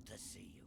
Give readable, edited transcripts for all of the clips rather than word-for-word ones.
Good to see you.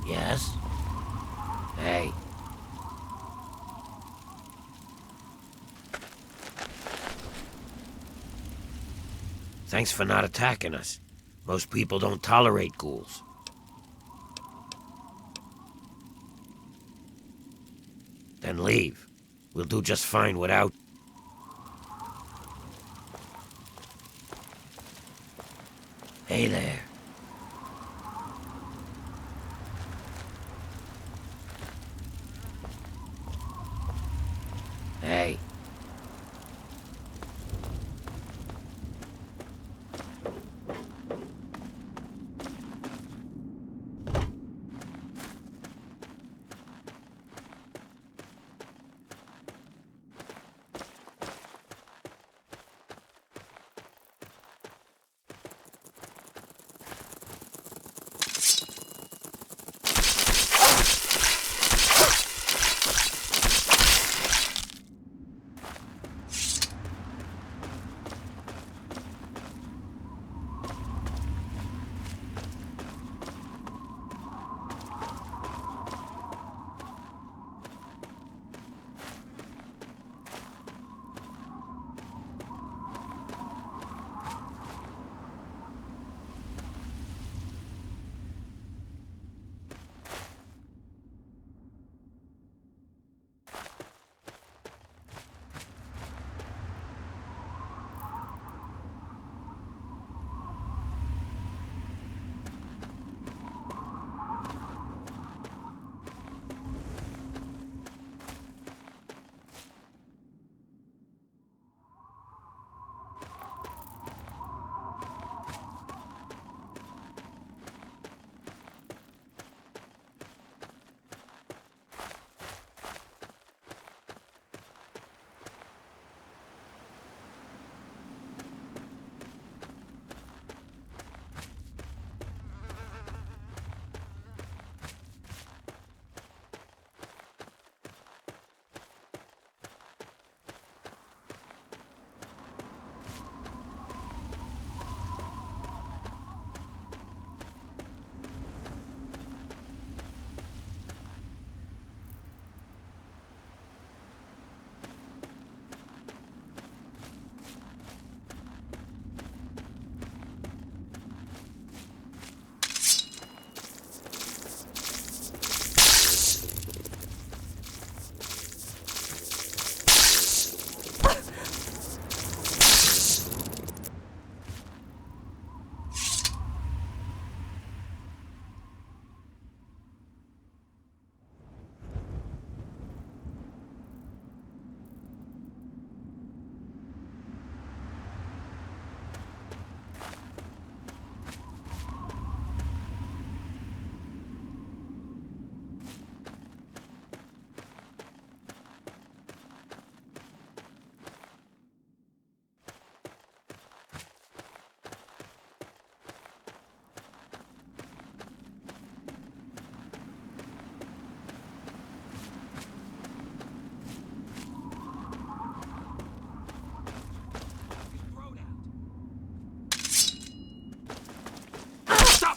Yes? Hey. Thanks for not attacking us. Most people don't tolerate ghouls. Then leave. We'll do just fine without... Hey there. Hey.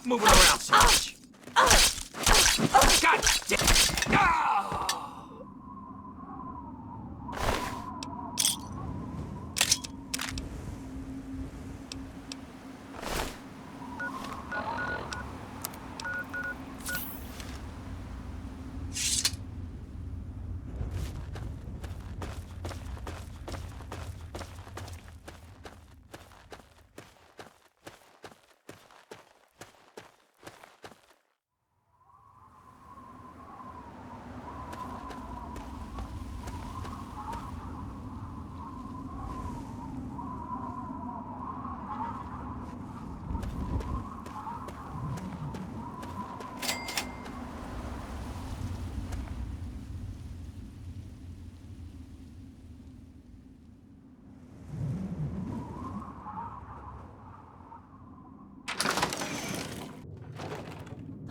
Stop moving around so much! God damn! Ah!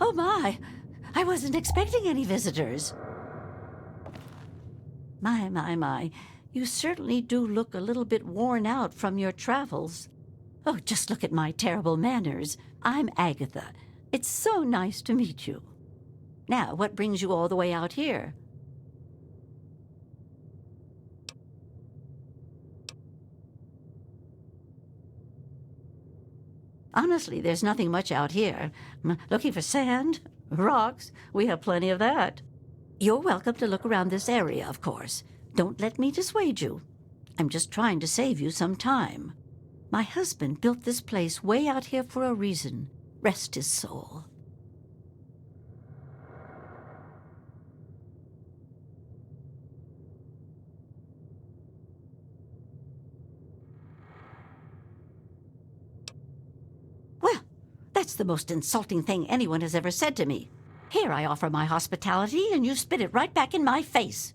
Oh my! I wasn't expecting any visitors. My. You certainly do look a little bit worn out from your travels. Oh, just look at my terrible manners. I'm Agatha. It's so nice to meet you. Now, what brings you all the way out here? Honestly, there's nothing much out here. Looking for sand? Rocks? We have plenty of that. You're welcome to look around this area, of course. Don't let me dissuade you. I'm just trying to save you some time. My husband built this place way out here for a reason. Rest his soul. Well, that's the most insulting thing anyone has ever said to me. Here I offer my hospitality, and you spit it right back in my face.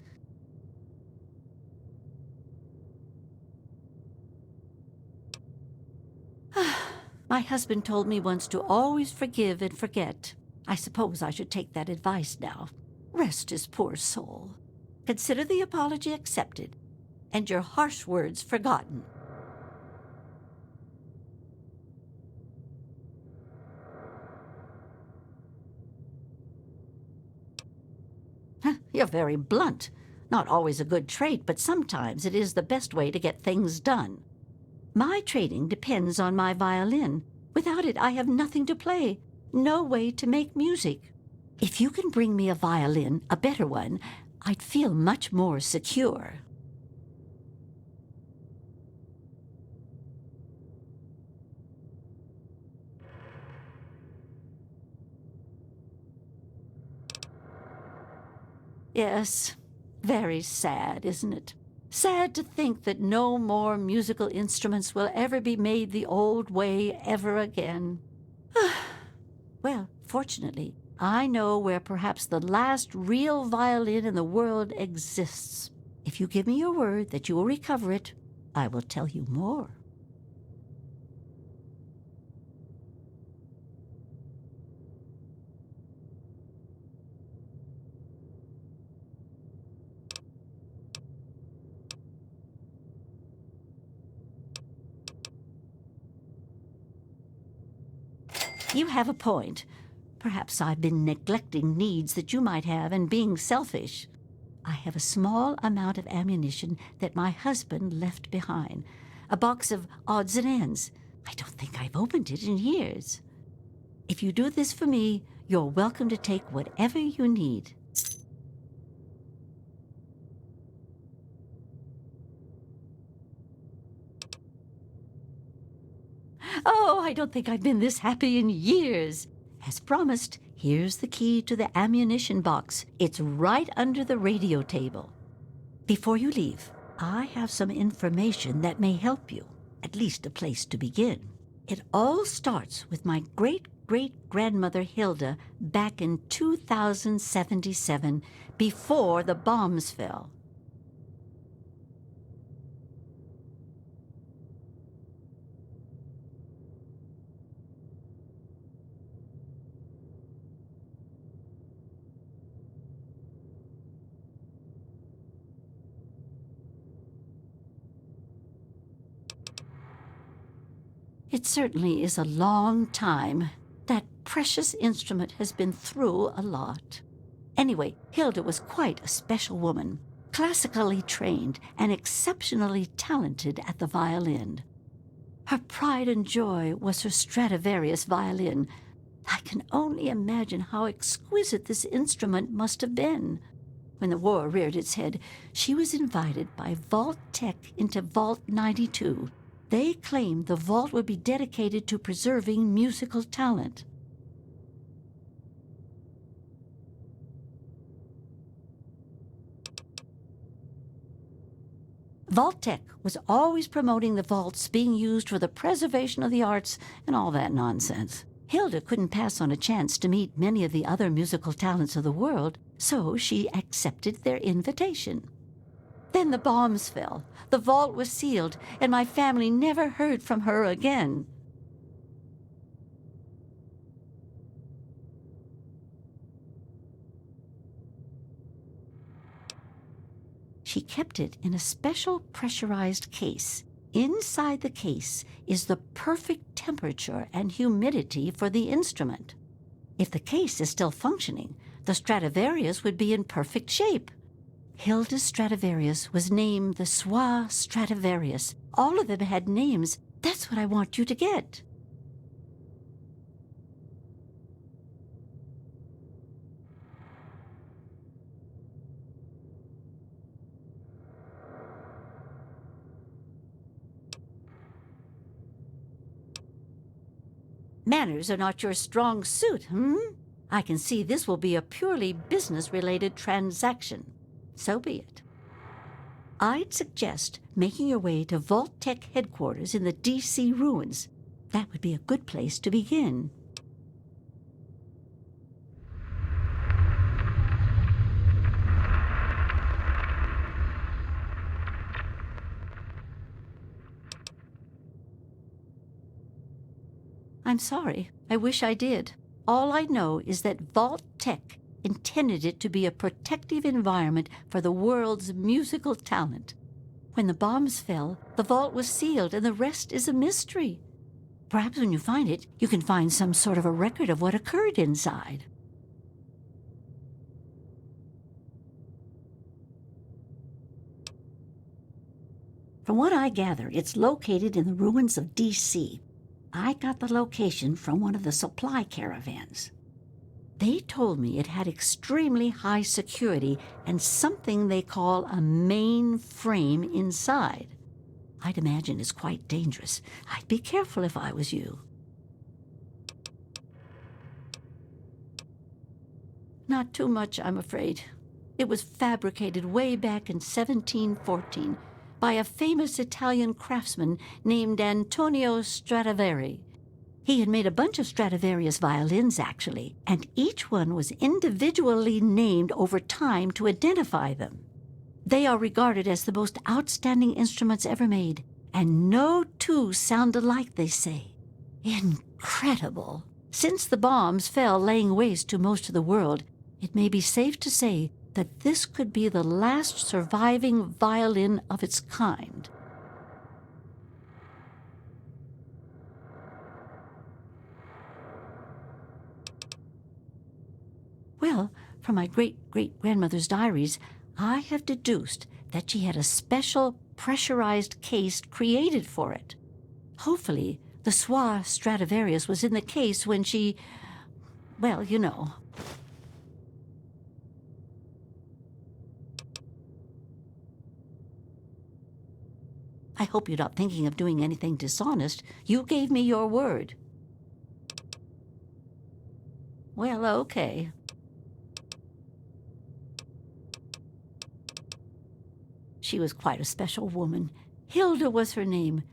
My husband told me once to always forgive and forget. I suppose I should take that advice now. Rest his poor soul. Consider the apology accepted, and your harsh words forgotten. You're very blunt. Not always a good trait, but sometimes it is the best way to get things done. My training depends on my violin. Without it, I have nothing to play, no way to make music. If you can bring me a violin, a better one, I'd feel much more secure. Yes, very sad, isn't it? Sad to think that no more musical instruments will ever be made the old way ever again. Well, fortunately, I know where perhaps the last real violin in the world exists. If you give me your word that you will recover it, I will tell you more. You have a point. Perhaps I've been neglecting needs that you might have and being selfish. I have a small amount of ammunition that my husband left behind. A box of odds and ends. I don't think I've opened it in years. If you do this for me, you're welcome to take whatever you need. Oh, I don't think I've been this happy in years. As promised, here's the key to the ammunition box. It's right under the radio table. Before you leave, I have some information that may help you, at least a place to begin. It all starts with my great-great-grandmother Hilda back in 2077, before the bombs fell. It certainly is a long time. That precious instrument has been through a lot. Anyway, Hilda was quite a special woman, classically trained and exceptionally talented at the violin. Her pride and joy was her Stradivarius violin. I can only imagine how exquisite this instrument must have been. When the war reared its head, she was invited by Vault Tech into Vault 92. They claimed the vault would be dedicated to preserving musical talent. Vault-Tec was always promoting the vaults being used for the preservation of the arts and all that nonsense. Hilda couldn't pass on a chance to meet many of the other musical talents of the world, so she accepted their invitation. Then the bombs fell, the vault was sealed, and my family never heard from her again. She kept it in a special pressurized case. Inside the case is the perfect temperature and humidity for the instrument. If the case is still functioning, the Stradivarius would be in perfect shape. Hilda's Stradivarius was named the Soi Stradivarius. All of them had names. That's what I want you to get. Manners are not your strong suit, I can see this will be a purely business-related transaction. So be it. I'd suggest making your way to Vault Tech headquarters in the D.C. ruins. That would be a good place to begin. I'm sorry. I wish I did. All I know is that Vault Tech intended it to be a protective environment for the world's musical talent. When the bombs fell, the vault was sealed and the rest is a mystery. Perhaps when you find it, you can find some sort of a record of what occurred inside. From what I gather, it's located in the ruins of D.C. I got the location from one of the supply caravans. They told me it had extremely high security and something they call a mainframe inside. I'd imagine it's quite dangerous. I'd be careful if I was you. Not too much, I'm afraid. It was fabricated way back in 1714 by a famous Italian craftsman named Antonio Stradivari. He had made a bunch of Stradivarius violins, actually, and each one was individually named over time to identify them. They are regarded as the most outstanding instruments ever made, and no two sound alike, they say. Incredible! Since the bombs fell laying waste to most of the world, it may be safe to say that this could be the last surviving violin of its kind. Well, from my great-great-grandmother's diaries, I have deduced that she had a special pressurized case created for it. Hopefully, the Soi Stradivarius was in the case when she... well, you know. I hope you're not thinking of doing anything dishonest. You gave me your word. Well, okay. She was quite a special woman. Hilda was her name,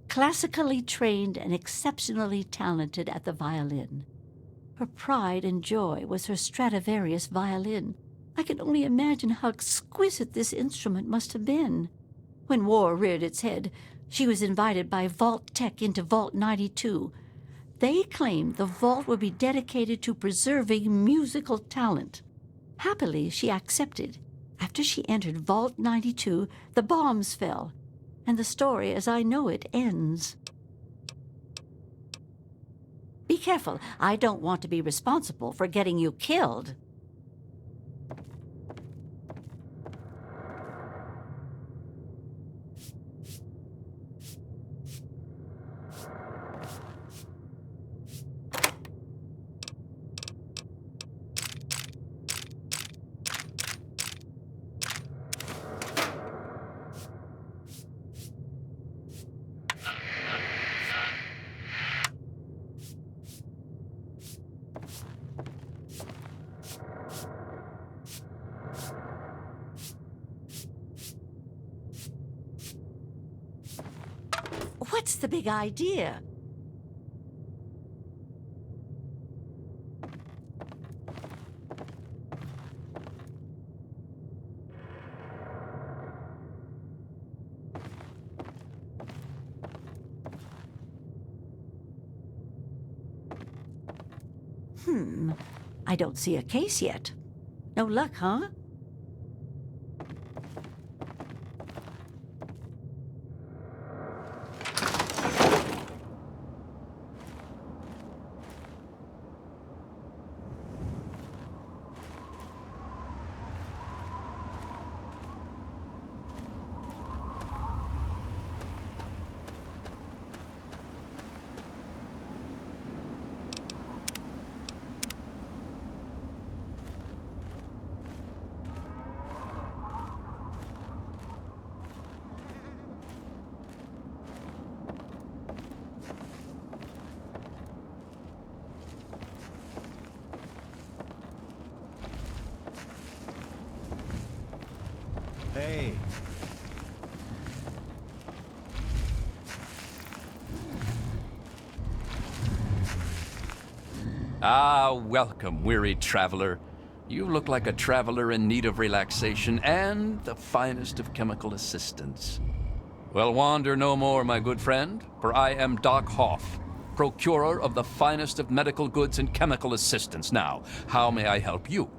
classically trained and exceptionally talented at the violin. Her pride and joy was her Stradivarius violin. I can only imagine how exquisite this instrument must have been. When war reared its head, she was invited by Vault Tech into Vault 92. They claimed the vault would be dedicated to preserving musical talent. Happily, she accepted. After she entered Vault 92, the bombs fell, and the story as I know it ends. Be careful. I don't want to be responsible for getting you killed. What's the big idea? I don't see a case yet. No luck, huh? Hey. Ah, welcome, weary traveler. You look like a traveler in need of relaxation and the finest of chemical assistance. Well, wander no more, my good friend, for I am Doc Hoff, procurer of the finest of medical goods and chemical assistance. Now, how may I help you?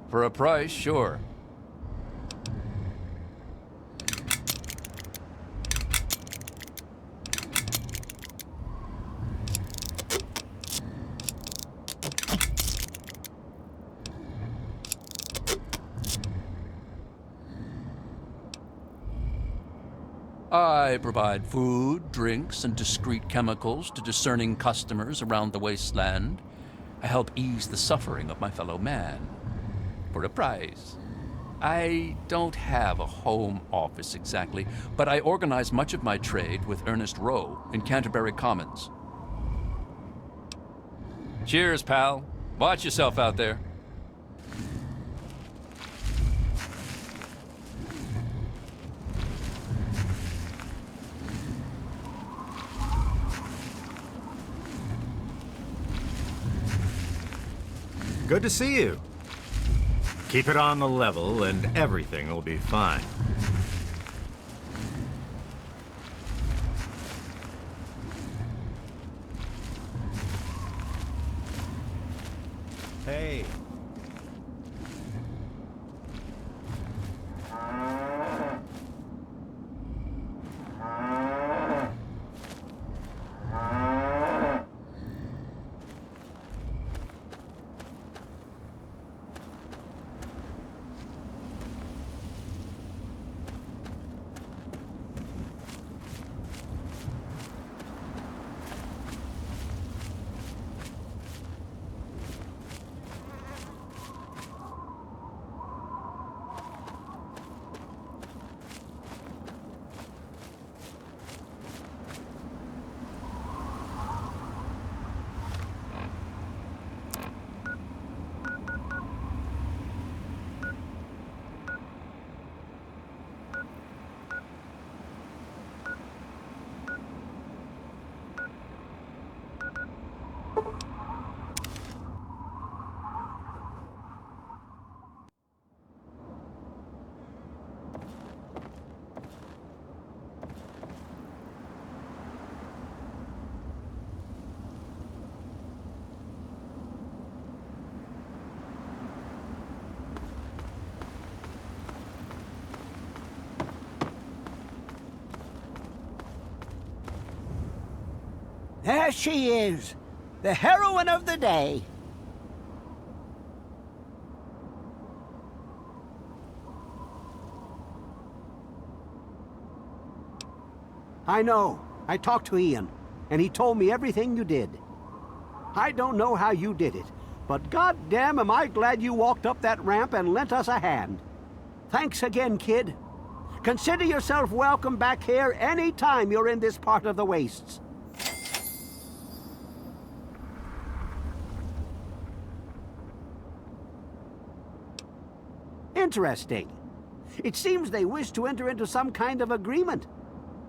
For a price, sure. I provide food, drinks, and discreet chemicals to discerning customers around the wasteland. I help ease the suffering of my fellow man. For a price. I don't have a home office exactly, but I organize much of my trade with Ernest Rowe in Canterbury Commons. Cheers, pal. Watch yourself out there. Good to see you. Keep it on the level and everything will be fine. Hey. There she is, the heroine of the day. I know. I talked to Ian, and he told me everything you did. I don't know how you did it, but goddamn am I glad you walked up that ramp and lent us a hand. Thanks again, kid. Consider yourself welcome back here any time you're in this part of the wastes. Interesting. It seems they wish to enter into some kind of agreement.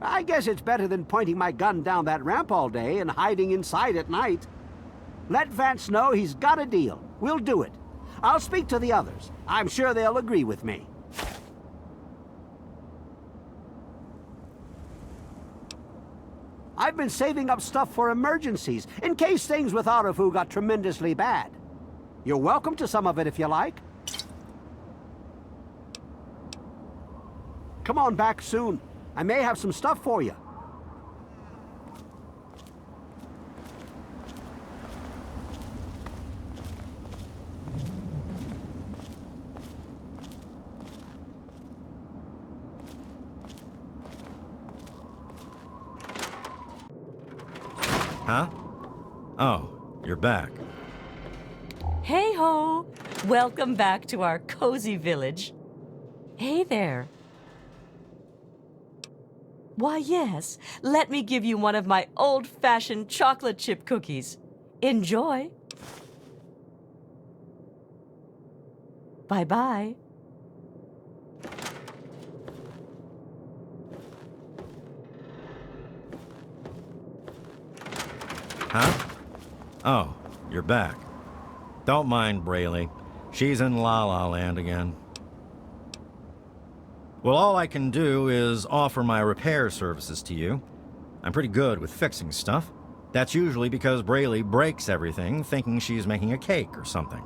I guess it's better than pointing my gun down that ramp all day and hiding inside at night. Let Vance know he's got a deal. We'll do it. I'll speak to the others. I'm sure they'll agree with me. I've been saving up stuff for emergencies, in case things with Arefu got tremendously bad. You're welcome to some of it if you like. Come on back soon. I may have some stuff for you. Huh? Oh, you're back. Hey ho! Welcome back to our cozy village. Hey there. Why, yes, let me give you one of my old-fashioned chocolate chip cookies. Enjoy. Bye-bye. Huh? Oh, you're back. Don't mind Brayley. She's in La La Land again. Well, all I can do is offer my repair services to you. I'm pretty good with fixing stuff. That's usually because Brayley breaks everything, thinking she's making a cake or something.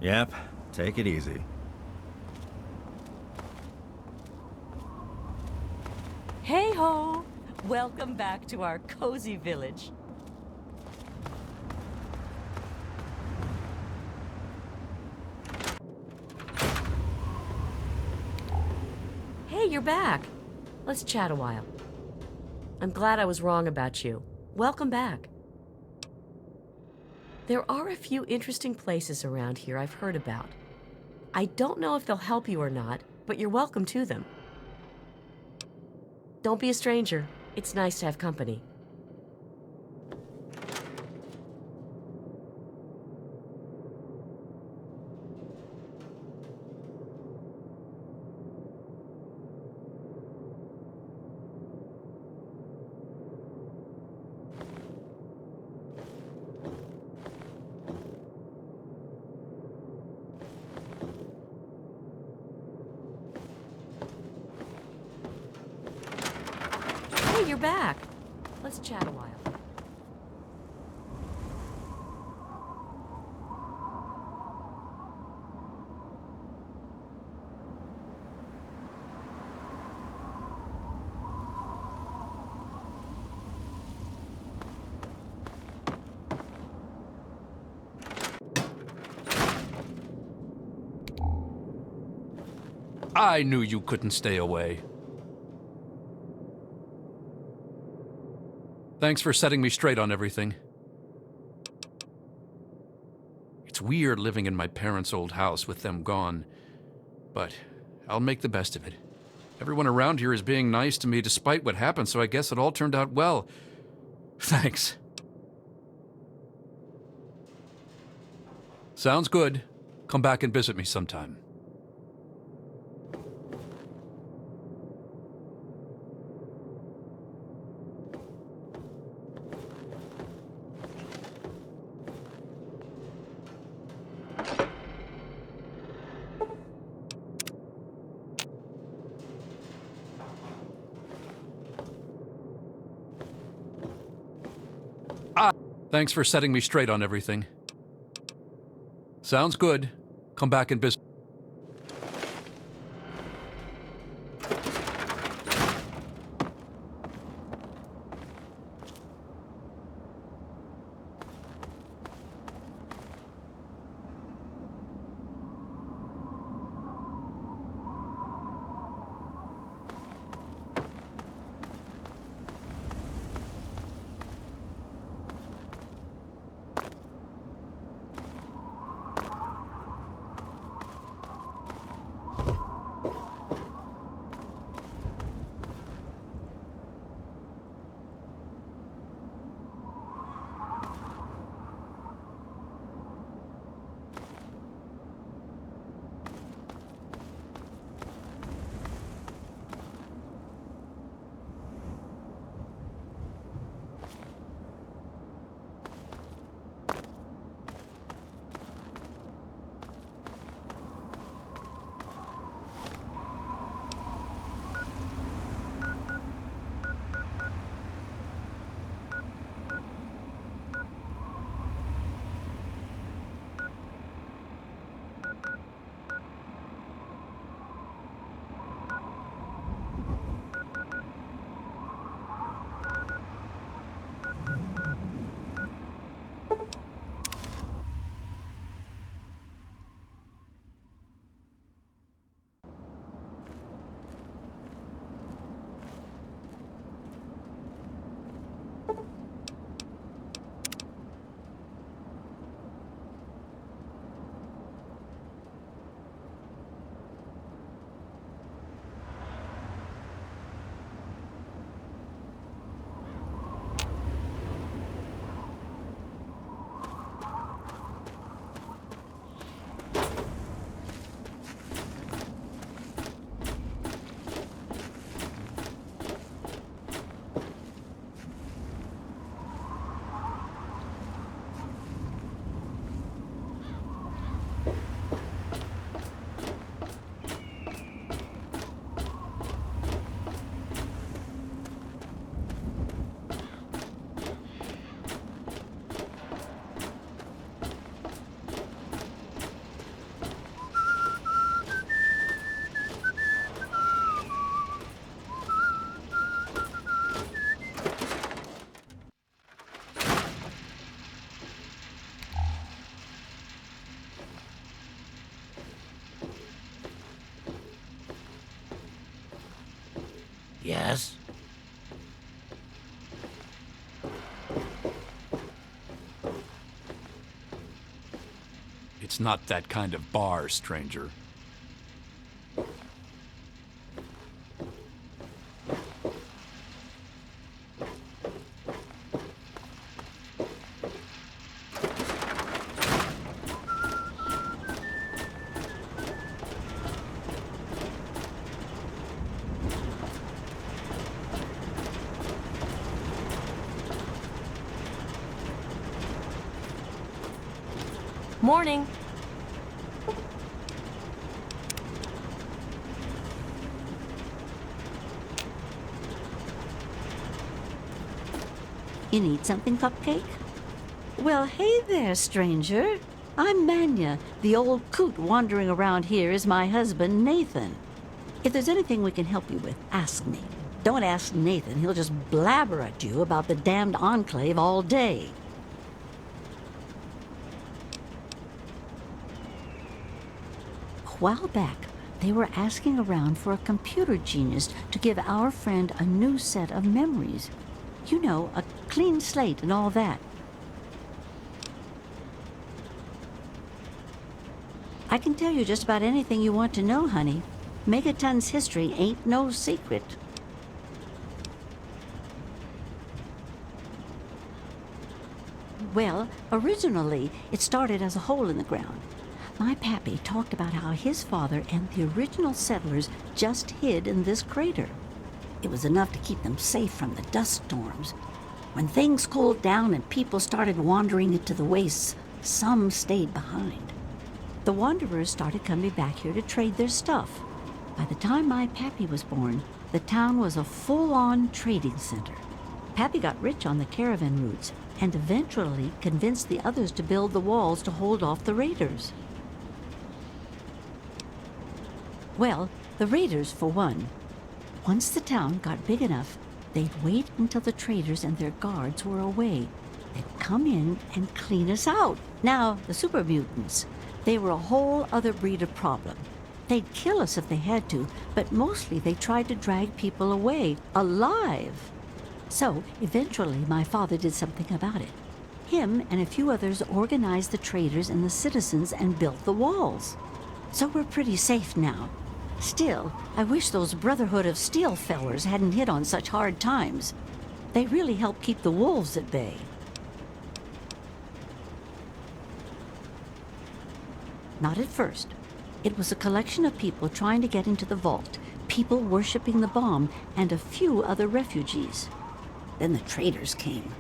Yep, take it easy. Hey ho! Welcome back to our cozy village. Hey, you're back. Let's chat a while. I'm glad I was wrong about you. Welcome back. There are a few interesting places around here I've heard about. I don't know if they'll help you or not, but you're welcome to them. Don't be a stranger. It's nice to have company. Hey, you're back. Let's chat a while. I knew you couldn't stay away. Thanks for setting me straight on everything. It's weird living in my parents' old house with them gone, but I'll make the best of it. Everyone around here is being nice to me despite what happened, so I guess it all turned out well. Thanks. Sounds good. Come back and visit me sometime. Thanks for setting me straight on everything. Sounds good. Come back and visit. Yes? It's not that kind of bar, stranger. Morning. You need something, Cupcake? Well, hey there, stranger. I'm Manya. The old coot wandering around here is my husband, Nathan. If there's anything we can help you with, ask me. Don't ask Nathan. He'll just blabber at you about the damned Enclave all day. A while back, they were asking around for a computer genius to give our friend a new set of memories. You know, a clean slate and all that. I can tell you just about anything you want to know, honey. Megaton's history ain't no secret. Well, originally, it started as a hole in the ground. My pappy talked about how his father and the original settlers just hid in this crater. It was enough to keep them safe from the dust storms. When things cooled down and people started wandering into the wastes, some stayed behind. The wanderers started coming back here to trade their stuff. By the time my pappy was born, the town was a full-on trading center. Pappy got rich on the caravan routes and eventually convinced the others to build the walls to hold off the raiders. Well, the raiders, for one. Once the town got big enough, they'd wait until the traders and their guards were away. They'd come in and clean us out. Now, the super mutants, they were a whole other breed of problem. They'd kill us if they had to, but mostly they tried to drag people away, alive. So, eventually, my father did something about it. Him and a few others organized the traders and the citizens and built the walls. So we're pretty safe now. Still, I wish those Brotherhood of Steel fellers hadn't hit on such hard times. They really helped keep the wolves at bay. Not at first. It was a collection of people trying to get into the vault, people worshipping the bomb, and a few other refugees. Then the traders came.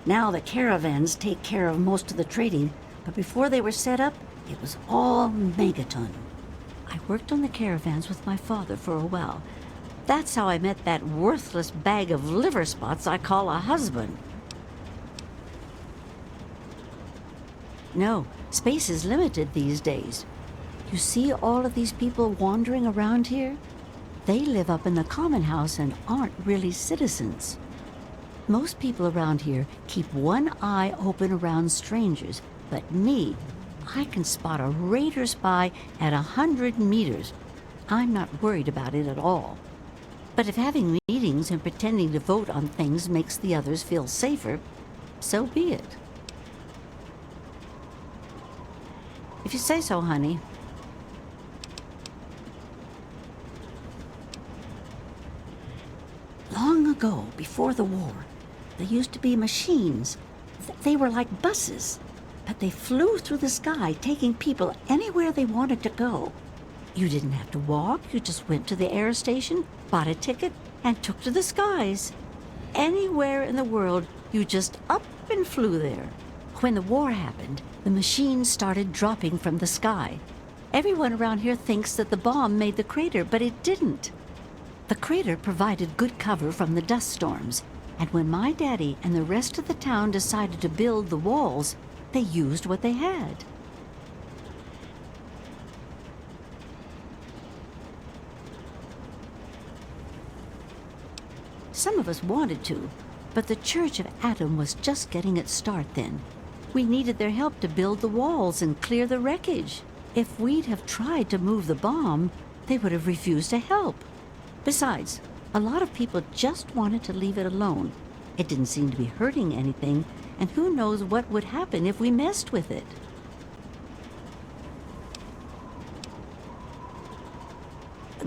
Now the caravans take care of most of the trading, but before they were set up, it was all Megaton. I worked on the caravans with my father for a while. That's how I met that worthless bag of liver spots I call a husband. No, space is limited these days. You see all of these people wandering around here? They live up in the common house and aren't really citizens. Most people around here keep one eye open around strangers, but me, I can spot a raider spy at 100 meters. I'm not worried about it at all. But if having meetings and pretending to vote on things makes the others feel safer, so be it. If you say so, honey. Long ago, before the war, there used to be machines. They were like buses, but they flew through the sky, taking people anywhere they wanted to go. You didn't have to walk, you just went to the air station, bought a ticket, and took to the skies. Anywhere in the world, you just up and flew there. When the war happened, the machines started dropping from the sky. Everyone around here thinks that the bomb made the crater, but it didn't. The crater provided good cover from the dust storms, and when my daddy and the rest of the town decided to build the walls, they used what they had. Some of us wanted to, but the Church of Atom was just getting its start then. We needed their help to build the walls and clear the wreckage. If we'd have tried to move the bomb, they would have refused to help. Besides, A lot of people just wanted to leave it alone. It didn't seem to be hurting anything, and who knows what would happen if we messed with it.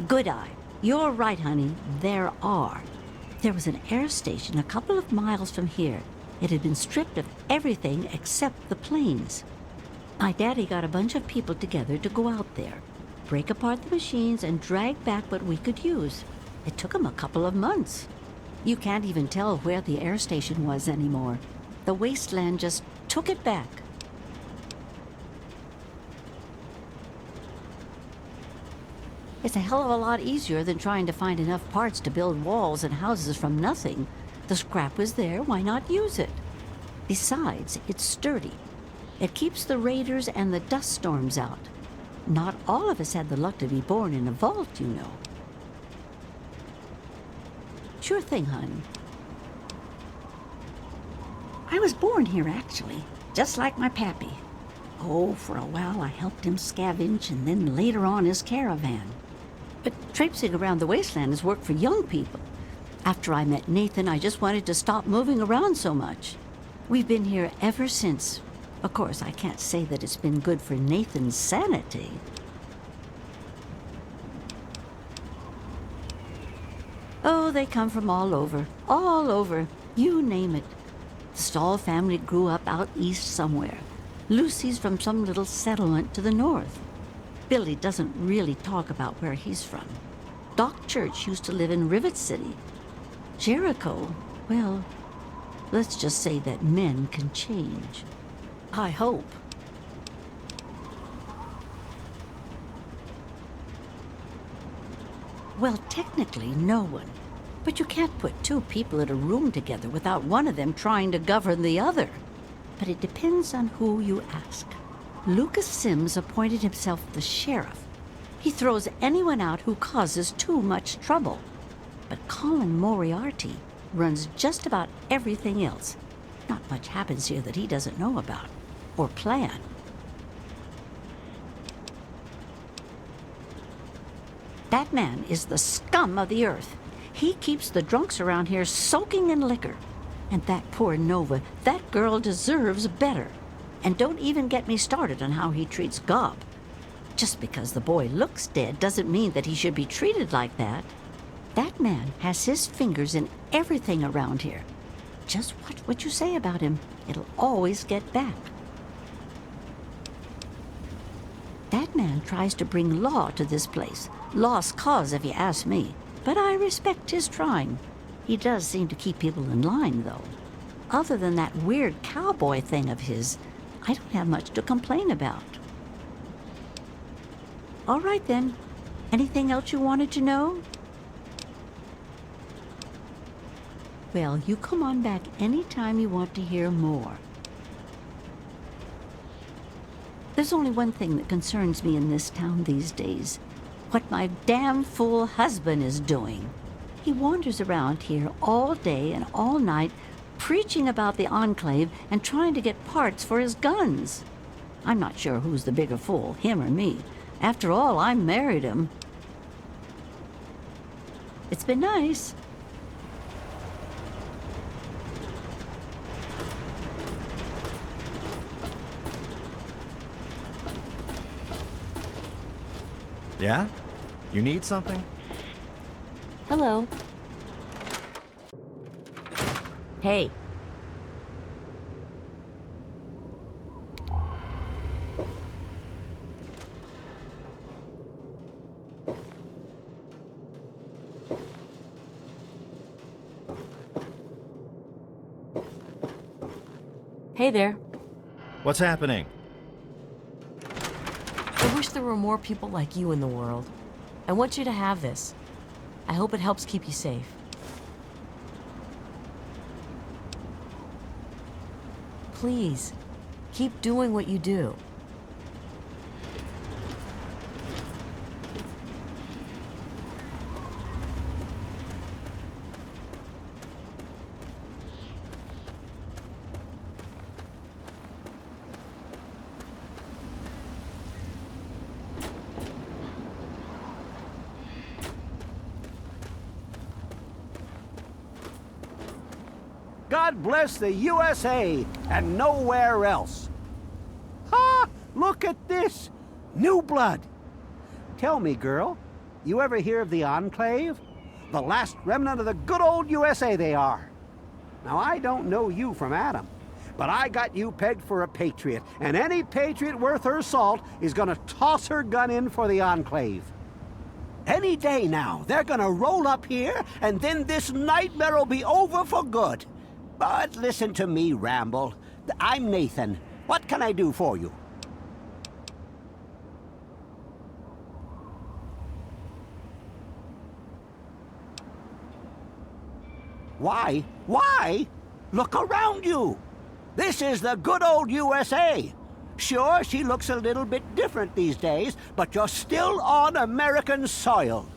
Good eye. You're right, honey. There are. There was an air station a couple of miles from here. It had been stripped of everything except the planes. My daddy got a bunch of people together to go out there, break apart the machines, and drag back what we could use. It took him a couple of months. You can't even tell where the air station was anymore. The wasteland just took it back. It's a hell of a lot easier than trying to find enough parts to build walls and houses from nothing. The scrap was there, why not use it? Besides, it's sturdy. It keeps the raiders and the dust storms out. Not all of us had the luck to be born in a vault, you know. Sure thing, hon. I was born here, actually, just like my pappy. Oh, for a while I helped him scavenge, and then later on his caravan. But traipsing around the wasteland is work for young people. After I met Nathan, I just wanted to stop moving around so much. We've been here ever since. Of course, I can't say that it's been good for Nathan's sanity. Oh, they come from all over, you name it. The Stahl family grew up out east somewhere. Lucy's from some little settlement to the north. Billy doesn't really talk about where he's from. Doc Church used to live in Rivet City. Jericho, well, let's just say that men can change. I hope. Well, technically, no one. But you can't put two people in a room together without one of them trying to govern the other. But it depends on who you ask. Lucas Sims appointed himself the sheriff. He throws anyone out who causes too much trouble. But Colin Moriarty runs just about everything else. Not much happens here that he doesn't know about or plan. That man is the scum of the earth. He keeps the drunks around here soaking in liquor. And that poor Nova, that girl deserves better. And don't even get me started on how he treats Gob. Just because the boy looks dead doesn't mean that he should be treated like that. That man has his fingers in everything around here. Just watch what you say about him. It'll always get back. That man tries to bring law to this place. Lost cause, if you ask me. But I respect his trying. He does seem to keep people in line, though. Other than that weird cowboy thing of his, I don't have much to complain about. All right, then. Anything else you wanted to know? Well, you come on back anytime you want to hear more. There's only one thing that concerns me in this town these days. What my damn fool husband is doing. He wanders around here all day and all night, preaching about the Enclave and trying to get parts for his guns. I'm not sure who's the bigger fool, him or me. After all, I married him. It's been nice. Yeah? You need something? Hello. Hey. Hey there. What's happening? I wish there were more people like you in the world. I want you to have this. I hope it helps keep you safe. Please, keep doing what you do. God bless the USA and nowhere else. Ha! Look at this. New blood. Tell me, girl, you ever hear of the Enclave? The last remnant of the good old USA they are. Now, I don't know you from Adam, but I got you pegged for a patriot, and any patriot worth her salt is gonna toss her gun in for the Enclave. Any day now, they're gonna roll up here, and then this nightmare will be over for good. But listen to me, Ramble. I'm Nathan. What can I do for you? Why? Why? Look around you. This is the good old USA. Sure, she looks a little bit different these days, but you're still on American soil.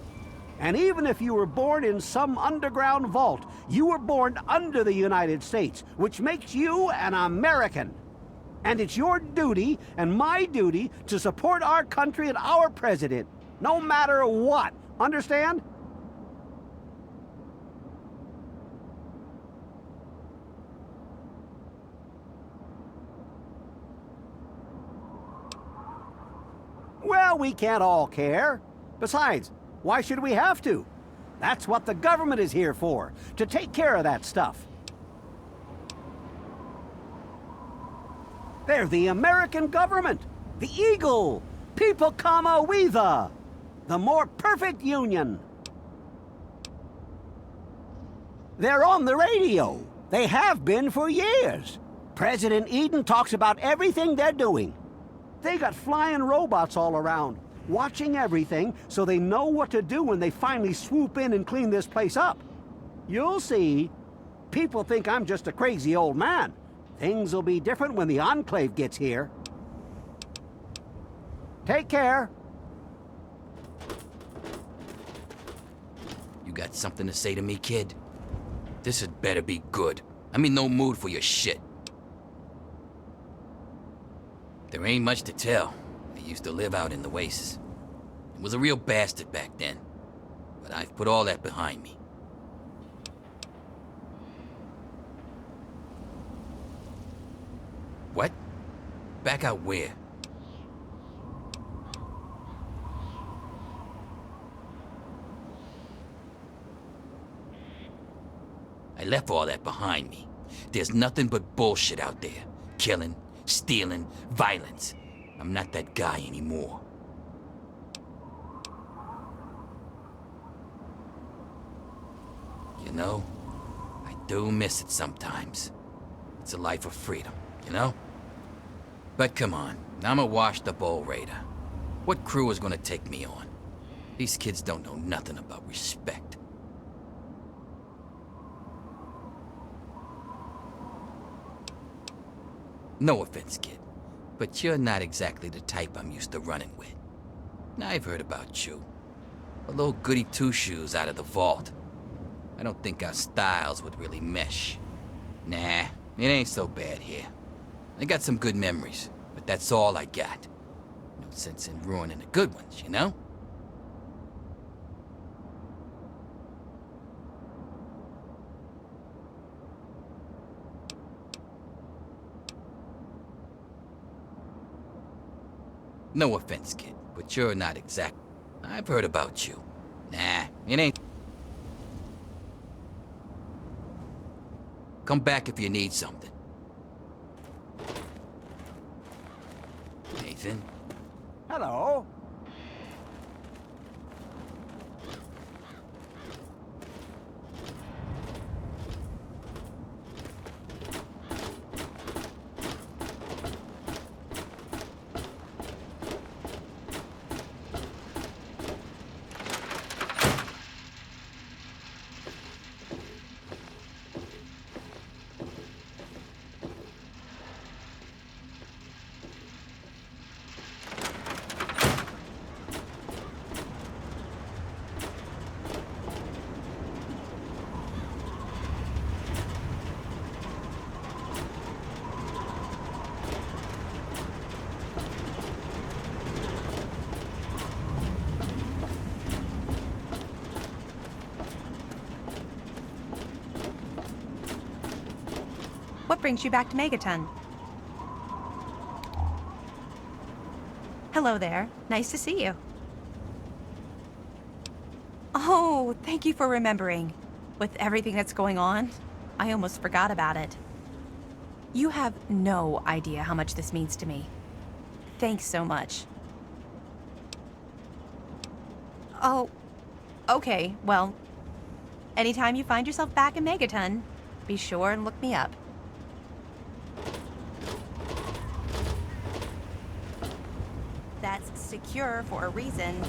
And even if you were born in some underground vault, you were born under the United States, which makes you an American. And it's your duty and my duty to support our country and our president, no matter what. Understand? Well, we can't all care. Besides, why should we have to? That's what the government is here for, to take care of that stuff. They're the American government, the Eagle, People Kama Weather, the more perfect union. They're on the radio. They have been for years. President Eden talks about everything they're doing. They got flying robots all around, watching everything so they know what to do when they finally swoop in and clean this place up. You'll see. People think I'm just a crazy old man. Things will be different when the Enclave gets here. Take care. You got something to say to me, kid? This had better be good. I'm in no mood for your shit. There ain't much to tell. I used to live out in the wastes. I was a real bastard back then. But I've put all that behind me. What? Back out where? I left all that behind me. There's nothing but bullshit out there. Killing, stealing, violence. I'm not that guy anymore. You know, I do miss it sometimes. It's a life of freedom, you know? But come on, I'm a washed-up old raider. What crew is gonna take me on? These kids don't know nothing about respect. No offense, kid, but you're not exactly the type I'm used to running with. I've heard about you. A little goody two-shoes out of the vault. I don't think our styles would really mesh. Nah, it ain't so bad here. I got some good memories, but that's all I got. No sense in ruining the good ones, you know? No offense, kid, but you're not exact. I've heard about you. Nah, it ain't. Come back if you need something. Nathan? Hello. What brings you back to Megaton? Hello there. Nice to see you. Oh, thank you for remembering. With everything that's going on, I almost forgot about it. You have no idea how much this means to me. Thanks so much. Oh, okay, well, anytime you find yourself back in Megaton, be sure and look me up. That's secure for a reason.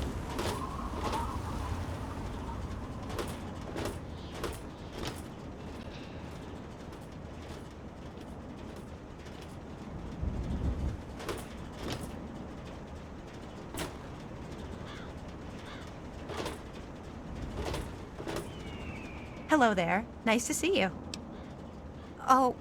Hello there. Nice to see you. Oh,